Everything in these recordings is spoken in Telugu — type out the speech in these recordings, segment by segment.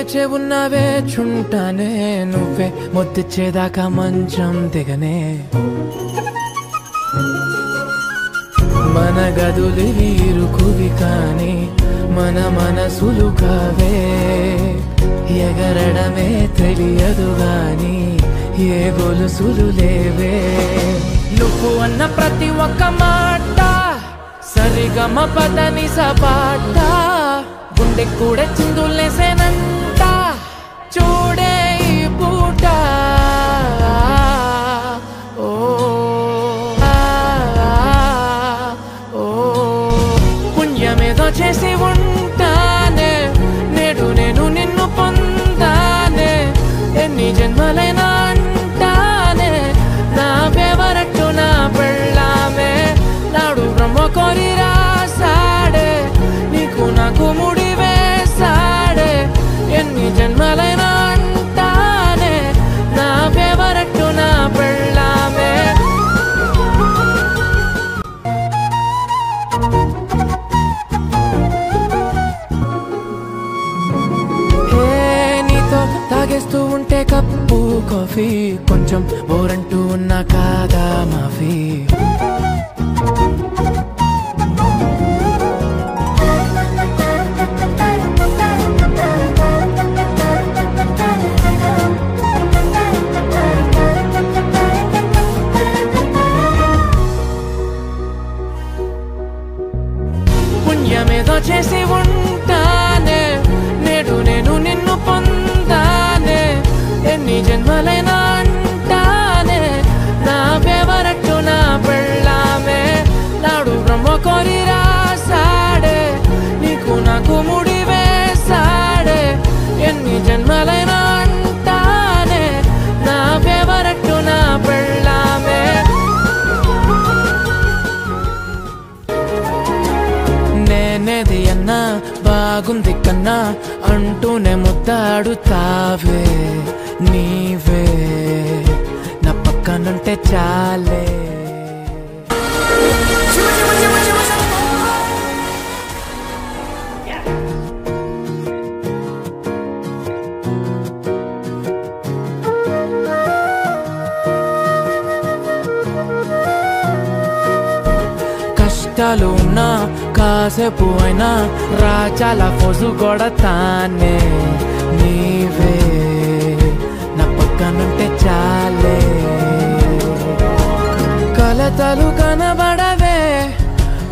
వేచే ఉన్నావే చుంటానే నువ్వే ముద్దిచ్చేదాకా మంచం దిగనే మన గదులివి ఇరుకువి కాని మన మనసులు కావే ఎగరడమే తెలియదు గాని ఏ గొలుసులు లేవే నువ్వు అన్న ప్రతి ఒక్క మాట సరిగమ పదని సపాట గుండె కూడా చిందులేసేనంట చూడే ఈ పూట ఓ పుణ్యమేదో చేసి ఉంటానే నేడు నేను నిన్ను పొందానే ఎన్ని జన్మలైనా అంటానే నా ఫేవరెట్టు నా పెళ్ళామే నాడు బ్రహ్మ కోరి రాసాడే నీకు నాకు ముడి వేసాడే ఎన్ని జన్మలైనా అంటానే నా ఫేవరెట్టు నా పెళ్ళామే నీతో తాగేస్తూ ఉంటే కప్పు కాఫీ కొంచెం బోరంటూ ఉన్నా కాదా మాఫీ పుణ్యమేదో చేసి ఉంటానే నేడు నేను నిన్ను పొందానే ఎన్ని జన్మలైనా అంటానే నా ఫేవరెట్టు నా పెళ్ళామే నాడు బ్రహ్మ కోరి రాసాడే నీకు నాకు ముడి వేసాడే ఎన్ని జన్మలైనా అంటానే నా ఫేవరెట్టు నా పెళ్ళామే నేనేది అన్నా బాగుంది కన్నా అంటూనే ముద్దాడుతావే నీవే నా పక్కనుంటే చాలే కష్టాలు ఉన్నా కాసేపు అయినా రాజాల ఫోజు కొడతానే నీవే నా పక్కనుంటే చాలే కలతలు కనబడవే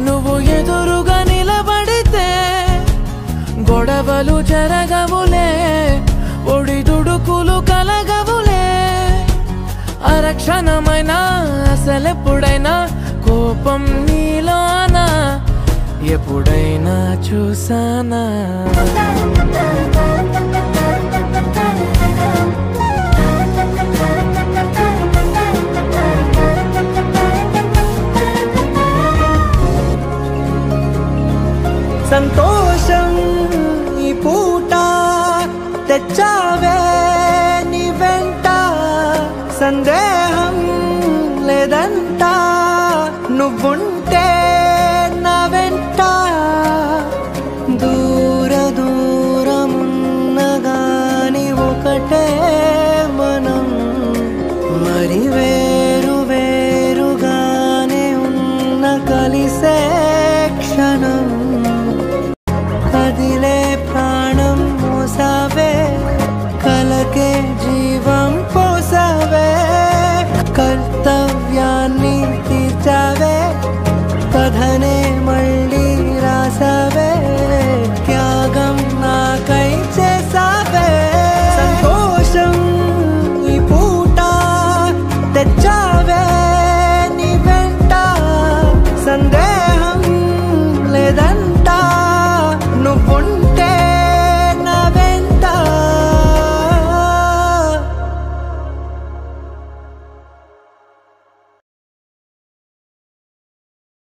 నువ్వు ఎదురుగా నిలబడితే గొడవలు జరగవులే ఒడిదుడుకులు కలగవులే అరక్షణమైనా అసలెప్పుడైనా కోపం నీలోనా ఎప్పుడైనా చూసానా సంతోషం ఈ పూట తెచ్చావే నీ వెంట సందేహం లేదంట నువ్వుంట